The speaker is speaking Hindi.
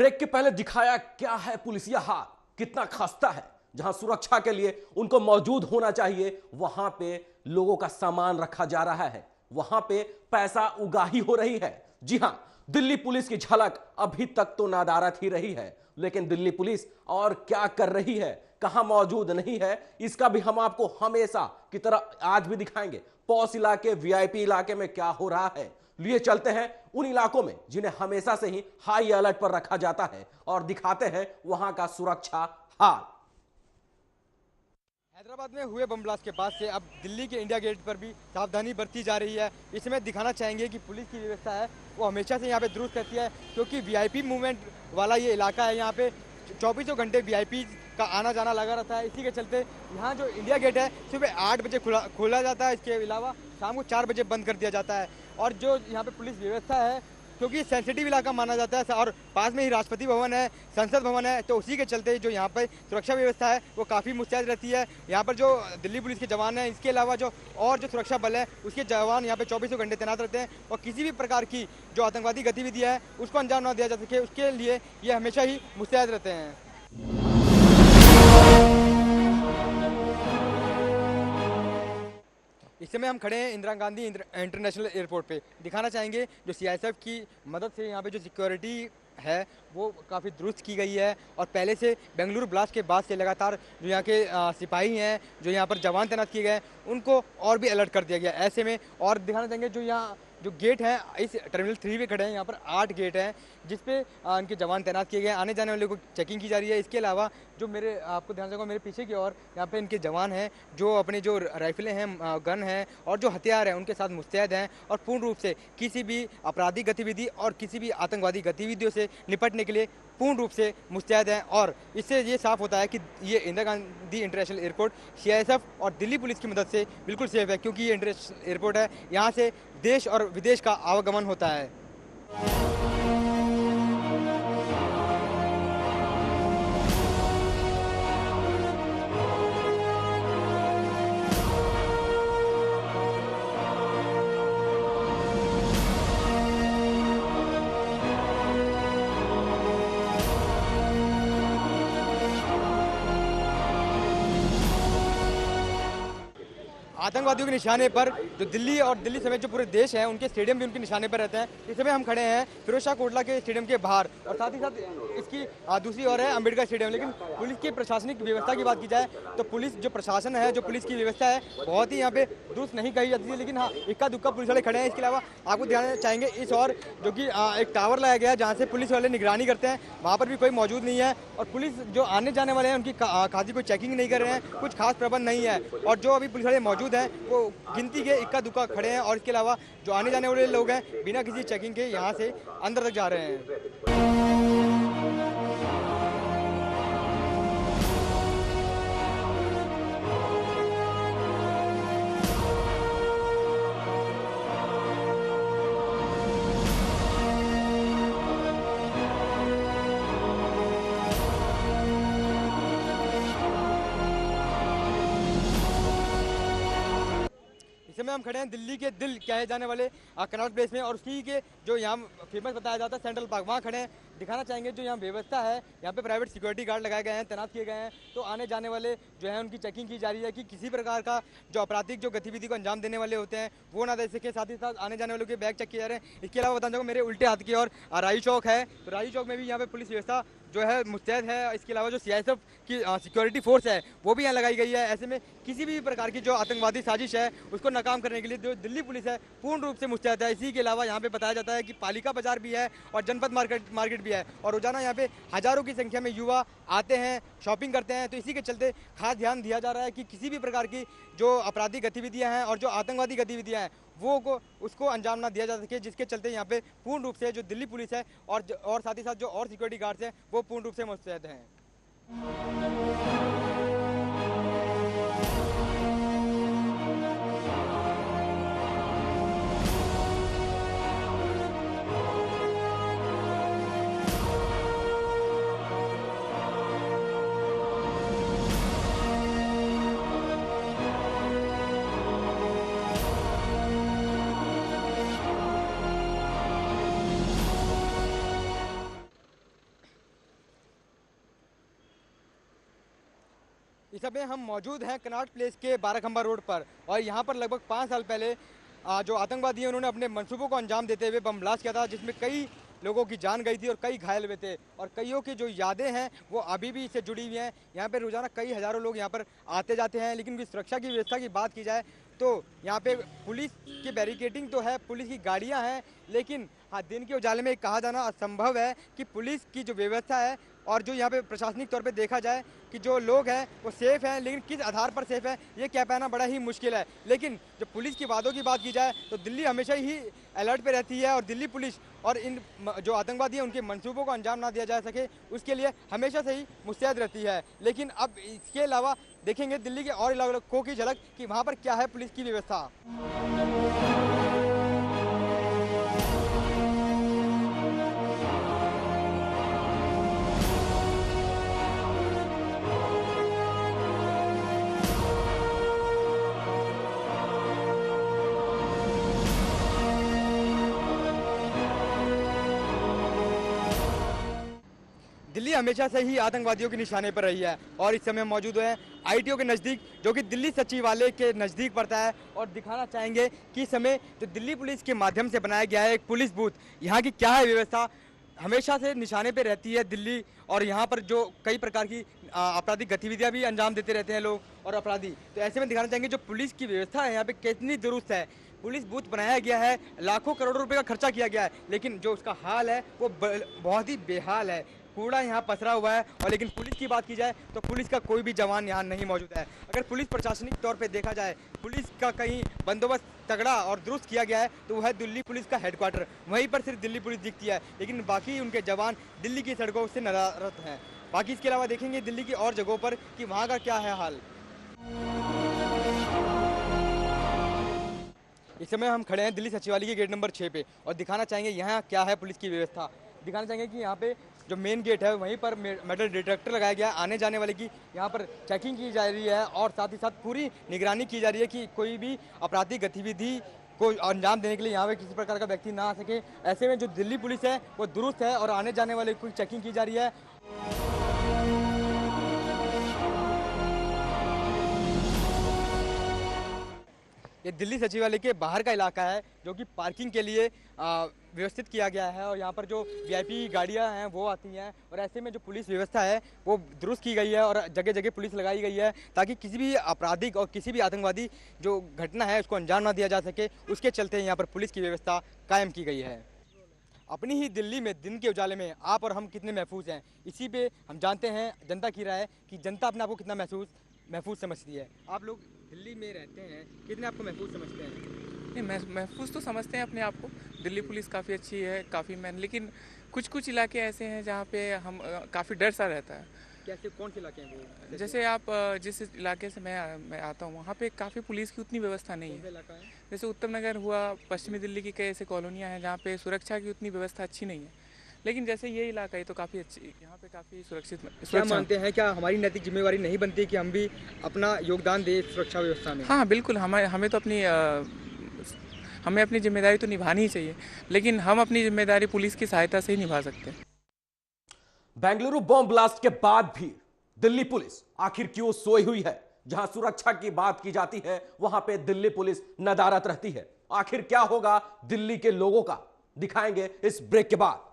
ब्रेक के पहले दिखाया क्या है पुलिसिया हाल, कितना खस्ता है। जहां सुरक्षा के लिए उनको मौजूद होना चाहिए, वहां पे लोगों का सामान रखा जा रहा है, वहां पे पैसा उगाही हो रही है। जी हां, दिल्ली पुलिस की झलक अभी तक तो नदारद ही रही है, लेकिन दिल्ली पुलिस और क्या कर रही है, कहां मौजूद नहीं है, इसका भी हम आपको हमेशा की तरह आज भी दिखाएंगे। पॉस इलाके, वीआईपी इलाके में क्या हो रहा है, लिए चलते हैं उन इलाकों में जिन्हें हमेशा से ही हाई अलर्ट पर रखा जाता है और दिखाते हैं वहां का सुरक्षा हाल। हैदराबाद में हुए बम ब्लास्ट के बाद से अब दिल्ली के इंडिया गेट पर भी सावधानी बरती जा रही है। इसमें दिखाना चाहेंगे कि पुलिस की व्यवस्था है वो हमेशा से यहाँ पे दुरुस्त रहती है, क्योंकि वीआईपी मूवमेंट वाला ये इलाका है। यहाँ पे चौबीसों घंटे वीआईपी का आना जाना लगा रहता है। इसी के चलते यहाँ जो इंडिया गेट है सुबह 8 बजे खोला जाता है, इसके अलावा शाम को 4 बजे बंद कर दिया जाता है। और जो यहाँ पे पुलिस व्यवस्था है, क्योंकि सेंसिटिव इलाका माना जाता है और पास में ही राष्ट्रपति भवन है, संसद भवन है, तो उसी के चलते जो यहाँ पर सुरक्षा व्यवस्था है वो काफ़ी मुस्तैद रहती है। यहाँ पर जो दिल्ली पुलिस के जवान हैं, इसके अलावा जो और जो सुरक्षा बल है उसके जवान यहाँ पे 24 घंटे तैनात रहते हैं और किसी भी प्रकार की जो आतंकवादी गतिविधियाँ है उसको अंजाम न दिया जा सके, उसके लिए ये हमेशा ही मुस्तैद रहते हैं। इस समय हम खड़े हैं इंदिरा गांधी इंटरनेशनल एयरपोर्ट पे। दिखाना चाहेंगे जो सीआईएसएफ की मदद से यहाँ पे जो सिक्योरिटी है वो काफ़ी दुरुस्त की गई है। और पहले से बेंगलुरु ब्लास्ट के बाद से लगातार जो यहाँ के सिपाही हैं, जो यहाँ पर जवान तैनात किए गए हैं, उनको और भी अलर्ट कर दिया गया ऐसे में। और दिखाना चाहेंगे जो यहाँ जो गेट है, इस टर्मिनल 3 पे खड़े हैं, यहाँ पर 8 गेट हैं जिसपे इनके जवान तैनात किए गए हैं। आने जाने वाले को चेकिंग की जा रही है। इसके अलावा जो मेरे आपको ध्यान रखो, मेरे पीछे की ओर यहाँ पे इनके जवान हैं जो अपने जो राइफलें हैं, गन हैं और जो हथियार हैं उनके साथ मुस्तैद हैं और पूर्ण रूप से किसी भी आपराधिक गतिविधि और किसी भी आतंकवादी गतिविधियों से निपटने के लिए पूर्ण रूप से मुस्तैद हैं। और इससे ये साफ होता है कि ये Indira Gandhi international airport CISF और दिल्ली पुलिस की मदद से बिल्कुल सेफ है, क्योंकि ये इंटरनेशनल एयरपोर्ट है, यहाँ से देश और विदेश का आवागमन होता है। आतंकवादियों के निशाने पर जो दिल्ली और दिल्ली समेत जो पूरे देश है उनके स्टेडियम भी उनके निशाने पर रहते हैं। इस समय हम खड़े हैं फिरोज शाह कोटला के स्टेडियम के बाहर और साथ ही साथ इसकी दूसरी ओर है अम्बेडकर स्टेडियम। लेकिन पुलिस की प्रशासनिक व्यवस्था की बात की जाए तो पुलिस जो प्रशासन है, जो पुलिस की व्यवस्था है, बहुत ही यहाँ पे दुरुस्त नहीं कही जाती है। लेकिन हाँ, इक्का दुक्का पुलिस वाले खड़े हैं। इसके अलावा आपको ध्यान चाहेंगे इस और जो कि एक टावर लगाया गया है जहाँ से पुलिस वाले निगरानी करते हैं, वहाँ पर भी कोई मौजूद नहीं है। और पुलिस जो आने जाने वाले हैं उनकी खासी कोई चेकिंग नहीं कर रहे हैं, कुछ खास प्रबंध नहीं है। और जो अभी पुलिस वाले मौजूद हैं वो गिनती के इक्का दुक्का खड़े हैं और इसके अलावा जो आने जाने वाले लोग हैं बिना किसी चेकिंग के यहाँ से अंदर तक जा रहे हैं। में हम खड़े हैं दिल्ली के दिल कहे जाने वाले कनॉट प्लेस में और उसी के जो यहाँ फेमस बताया जाता है सेंट्रल पार्क, वहाँ खड़े हैं। दिखाना चाहेंगे जो यहाँ व्यवस्था है, यहाँ पे प्राइवेट सिक्योरिटी गार्ड लगाए गए हैं, तैनात किए गए हैं। तो आने जाने वाले जो है उनकी चेकिंग की जा रही है कि किसी प्रकार का जो आपराधिक जो गतिविधि को अंजाम देने वाले होते हैं वो ना दे सके। साथ ही साथ आने जाने वालों के बैग चेक किए जा रहे हैं। इसके अलावा बताना चाहूँगा मेरे उल्टे हाथ की ओर राई चौक है, तो राई चौक में भी यहाँ पे पुलिस व्यवस्था जो है मुस्तैद है। इसके अलावा जो सीआईएसएफ की सिक्योरिटी फोर्स है वो भी यहाँ लगाई गई है। ऐसे में किसी भी प्रकार की जो आतंकवादी साजिश है उसको नाकाम करने के लिए जो दिल्ली पुलिस है पूर्ण रूप से मुस्तैद है। इसी के अलावा यहाँ पे बताया जाता है कि पालिका बाजार भी है और जनपद मार्केट भी है और रोजाना यहाँ पे हजारों की संख्या में युवा आते हैं, शॉपिंग करते हैं। तो इसी के चलते खास ध्यान दिया जा रहा है कि किसी भी प्रकार की जो आपराधिक गतिविधियाँ हैं और जो आतंकवादी गतिविधियाँ हैं वो उसको अंजाम ना दिया जा सके, जिसके चलते यहाँ पे पूर्ण रूप से जो दिल्ली पुलिस है और साथ ही साथ जो और सिक्योरिटी गार्ड्स हैं वो पूर्ण रूप से मुस्तैद हैं। इस समय हम मौजूद हैं कनॉट प्लेस के बाराखंबा रोड पर और यहाँ पर लगभग 5 साल पहले जो आतंकवादी हैं उन्होंने अपने मंसूबों को अंजाम देते हुए बम ब्लास्ट किया था, जिसमें कई लोगों की जान गई थी और कई घायल हुए थे और कईयों की जो यादें हैं वो अभी भी इससे जुड़ी हुई हैं। यहाँ पे रोजाना कई हजारों लोग यहाँ पर आते जाते हैं, लेकिन सुरक्षा की व्यवस्था की बात की जाए तो यहाँ पे पुलिस की बैरिकेडिंग तो है, पुलिस की गाड़ियाँ हैं, लेकिन हाँ दिन के उजाले में कहा जाना असंभव है कि पुलिस की जो व्यवस्था है और जो यहाँ पे प्रशासनिक तौर पे देखा जाए कि जो लोग हैं वो सेफ हैं, लेकिन किस आधार पर सेफ है ये कह पाना बड़ा ही मुश्किल है। लेकिन जो पुलिस की वादों की बात की जाए तो दिल्ली हमेशा ही अलर्ट पे रहती है और दिल्ली पुलिस और इन जो आतंकवादी हैं उनके मंसूबों को अंजाम ना दिया जा सके उसके लिए हमेशा से ही मुस्तैद रहती है। लेकिन अब इसके अलावा देखेंगे दिल्ली के और इलाकों की झलक कि वहाँ पर क्या है पुलिस की व्यवस्था। दिल्ली हमेशा से ही आतंकवादियों के निशाने पर रही है और इस समय मौजूद है आईटीओ के नज़दीक, जो कि दिल्ली सचिवालय के नज़दीक पड़ता है और दिखाना चाहेंगे कि इस समय जो दिल्ली पुलिस के माध्यम से बनाया गया है एक पुलिस बूथ, यहाँ की क्या है व्यवस्था। हमेशा से निशाने पे रहती है दिल्ली और यहाँ पर जो कई प्रकार की आपराधिक गतिविधियाँ भी अंजाम देते रहते हैं लोग और अपराधी, तो ऐसे में दिखाना चाहेंगे जो पुलिस की व्यवस्था है यहाँ पे कितनी दुरुस्त है। पुलिस बूथ बनाया गया है, लाखों करोड़ों रुपए का खर्चा किया गया है, लेकिन जो उसका हाल है वो बहुत ही बेहाल है। कूड़ा यहाँ पसरा हुआ है और लेकिन पुलिस की बात की जाए तो पुलिस का कोई भी जवान यहाँ नहीं मौजूद है। अगर पुलिस प्रशासनिक तौर पे देखा जाए पुलिस का कहीं बंदोबस्त तगड़ा और दुरुस्त किया गया है तो वह है दिल्ली पुलिस का हेडक्वार्टर, वहीं पर सिर्फ दिल्ली पुलिस दिखती है, लेकिन बाकी उनके जवान दिल्ली की सड़कों से नदारत हैं। बाकी इसके अलावा देखेंगे दिल्ली की और जगहों पर कि वहाँ का क्या है हाल। इस समय हम खड़े हैं दिल्ली सचिवालय के गेट नंबर 6 पे और दिखाना चाहेंगे यहाँ क्या है पुलिस की व्यवस्था। दिखाना चाहेंगे कि यहाँ पे जो मेन गेट है वहीं पर मेटल डिटेक्टर लगाया गया है, आने जाने वाले की यहाँ पर चेकिंग की जा रही है और साथ ही साथ पूरी निगरानी की जा रही है कि कोई भी आपराधिक गतिविधि को अंजाम देने के लिए यहाँ पे किसी प्रकार का व्यक्ति ना आ सके। ऐसे में जो दिल्ली पुलिस है वो दुरुस्त है और आने जाने वाले की चेकिंग की जा रही है। ये दिल्ली सचिवालय के बाहर का इलाका है जो कि पार्किंग के लिए व्यवस्थित किया गया है और यहाँ पर जो वीआईपी गाड़ियाँ हैं वो आती हैं और ऐसे में जो पुलिस व्यवस्था है वो दुरुस्त की गई है और जगह जगह पुलिस लगाई गई है ताकि किसी भी आपराधिक और किसी भी आतंकवादी जो घटना है उसको अंजाम ना दिया जा सके। उसके चलते यहाँ पर पुलिस की व्यवस्था कायम की गई है। अपनी ही दिल्ली में दिन के उजाले में आप और हम कितने महफूज हैं, इसी पे हम जानते हैं जनता की राय कि जनता अपने आप को कितना महफूज समझती है। आप लोग दिल्ली में रहते हैं, कितने आपको महफूज समझते हैं? नहीं, महफूज तो समझते हैं अपने आप को। दिल्ली पुलिस काफ़ी अच्छी है, काफ़ी लेकिन कुछ इलाके ऐसे हैं जहाँ पे हम काफ़ी डर सा रहता है। कैसे, कौन से इलाके हैं वो? जैसे आप जिस इलाके से मैं आता हूँ वहाँ पे काफ़ी पुलिस की उतनी व्यवस्था नहीं है। जैसे उत्तम नगर हुआ, पश्चिमी दिल्ली की कई ऐसे कॉलोनियाँ हैं जहाँ पे सुरक्षा की उतनी व्यवस्था अच्छी नहीं है, लेकिन जैसे ये इलाका है तो काफ़ी अच्छी, यहाँ पे काफ़ी सुरक्षित। क्या मानते हैं, क्या हमारी नैतिक जिम्मेवारी नहीं बनती कि हम भी अपना योगदान दें सुरक्षा व्यवस्था में? हाँ बिल्कुल, हमें तो हमें अपनी जिम्मेदारी तो निभानी ही चाहिए, लेकिन हम अपनी जिम्मेदारी पुलिस की सहायता से ही निभा सकते हैं। बेंगलुरु बॉम्ब ब्लास्ट के बाद भी दिल्ली पुलिस आखिर क्यों सोई हुई है? जहां सुरक्षा की बात की जाती है वहां पे दिल्ली पुलिस नदारत रहती है। आखिर क्या होगा दिल्ली के लोगों का, दिखाएंगे इस ब्रेक के बाद।